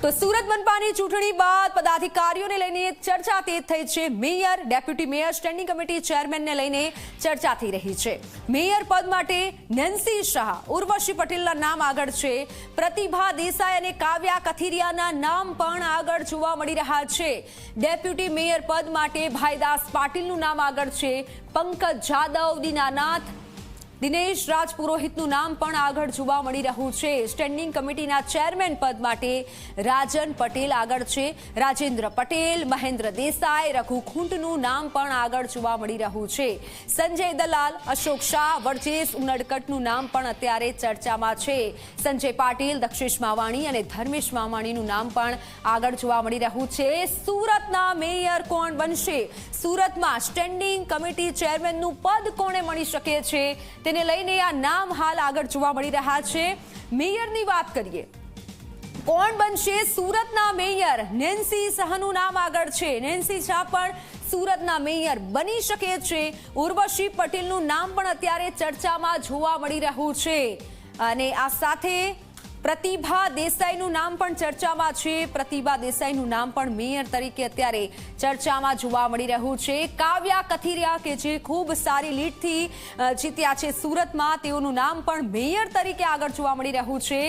તો સુરત મનપાની ચૂંટણી બાદ પદાધિકારીઓને લઈને ચર્ચા તેજ થઈ છે। Mayor, deputy mayor, standing committee ચેરમેનને લઈને ચર્ચા થઈ રહી છે। મેયર પદ માટે નેન્સી શાહ, ઉર્વશી પટેલના નામ આગળ છે। પ્રતિભા દેસાઈ અને કાવ્યા કથિરિયાના નામ પણ આગળ જોવા મળી રહ્યા છે। ડેપ્યુટી મેયર પદ માટે ભાઈદાસ પાટીલનું નામ આગળ છે। પંકજ જાદવ, દીનાનાથ, દિનેશ રાજપુરોહિતનું નામ પણ આગળ જોવા મળી રહ્યું છે। સ્ટેન્ડિંગ કમિટીના ચેરમેન પદ માટે રાજન પટેલ આગળ છે। રાજેન્દ્ર પટેલ, મહેન્દ્ર દેસાઈ, રઘુ ખૂંટનું નામ પણ આગળ જોવા મળી રહ્યું છે। સંજય દલાલ, અશોક શાહ, વર્ચેશ ઉનડકટનું નામ પણ અત્યારે ચર્ચામાં છે। સંજય પાટીલ, દક્ષેશ માવાણી અને ધર્મેશ માવાણીનું નામ પણ આગળ જોવા મળી રહ્યું છે। સુરતના મેયર કોણ બનશે? સુરતમાં સ્ટેન્ડિંગ કમિટી ચેરમેનનું પદ કોને મળી શકે છે તેને લઈને આ નામ હાલ આગળ જોવા મળી રહ્યા છે। મેયરની વાત કરીએ, કોણ બનશે સુરતના મેયર? નેન્સી શાહનું નામ આગળ છે। નેન્સી શાહ પણ સુરતના મેયર બની શકે છે। ઉર્વશી પટેલનું નામ પણ અત્યારે ચર્ચામાં જોવા મળી રહ્યું છે અને આ સાથે પ્રતિભા દેસાઈનું નામ પણ ચર્ચામાં છે। પ્રતિભા દેસાઈનું નામ પણ મેયર તરીકે અત્યારે ચર્ચામાં જોવા મળી રહ્યું છે। કાવ્યા કથિરિયા કે જે ખૂબ સારી લીડથી જીત્યા છે સુરતમાં, તેઓનું નામ પણ મેયર તરીકે આગળ જોવા મળી રહ્યું છે।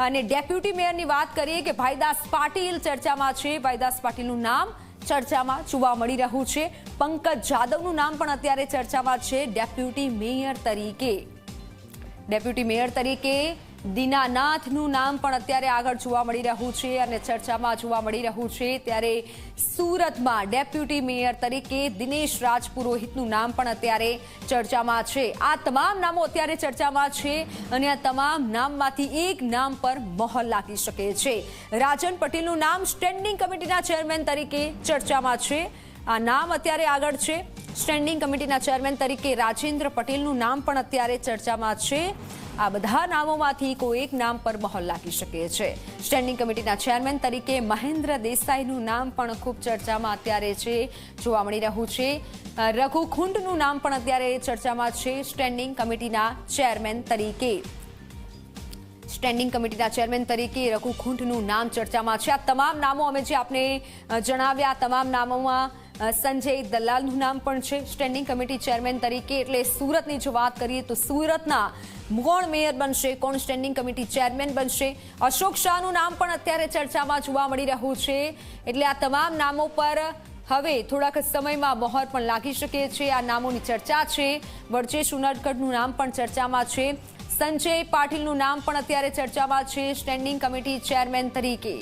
અને ડેપ્યુટી મેયરની વાત કરીએ કે ભાઈદાસ પાટીલ ચર્ચામાં છે। ભાઈદાસ પાટીલનું નામ ચર્ચામાં જોવા મળી રહ્યું છે। પંકજ જાદવનું નામ પણ અત્યારે ચર્ચામાં છે ડેપ્યુટી મેયર તરીકે। દીનાનાથનું નામ પણ અત્યારે આગળ જોવા મળી રહ્યું છે અને ચર્ચામાં જોવા મળી રહ્યું છે। ત્યારે સુરતમાં ડેપ્યુટી મેયર તરીકે દિનેશ રાજપુરોહિતનું નામ પણ અત્યારે ચર્ચામાં છે। આ તમામ નામો અત્યારે ચર્ચામાં છે અને આ તમામ નામમાંથી એક નામ પર મહોર લાગી શકે છે। રાજન પટેલનું નામ સ્ટેન્ડિંગ કમિટીના ચેરમેન તરીકે ચર્ચામાં છે। આ નામ અત્યારે આગળ છે। સ્ટેન્ડિંગ કમિટીના ચેરમેન તરીકે રાજેન્દ્ર પટેલનું નામ પણ અત્યારે ચર્ચામાં છે। આ બધા નામોમાંથી કોઈ એક નામ પર મહોર લાગી શકે છે। સ્ટેન્ડિંગ કમિટીના ચેરમેન તરીકે મહેન્દ્ર દેસાઈનું નામ પણ ખૂબ ચર્ચામાં અત્યારે છે, જોવા મળી રહ્યું છે। રઘુ ખૂંટનું નામ પણ અત્યારે ચર્ચામાં છે સ્ટેન્ડિંગ કમિટીના ચેરમેન તરીકે રઘુ ખૂંટનું નામ ચર્ચામાં છે। આ તમામ નામો અમે જે આપને જણાવ્યા, તમામ નામોમાં સંજય દલાલનું નામ પણ છે સ્ટેન્ડિંગ કમિટી ચેરમેન તરીકે। એટલે સુરતની જો વાત કરીએ તો સુરતના કોણ મેયર બનશે, કોણ સ્ટેન્ડિંગ કમિટી ચેરમેન બનશે? અશોક શાહનું નામ પણ અત્યારે ચર્ચામાં જોવા મળી રહ્યું છે। એટલે આ તમામ નામો પર હવે થોડાક સમયમાં મહોર પણ લાગી શકે છે। આ નામોની ચર્ચા છે। વર્ચેશ ઉનડકટનું નામ પણ ચર્ચામાં છે। સંજય પાટીલનું નામ પણ અત્યારે ચર્ચામાં છે સ્ટેન્ડિંગ કમિટી ચેરમેન તરીકે।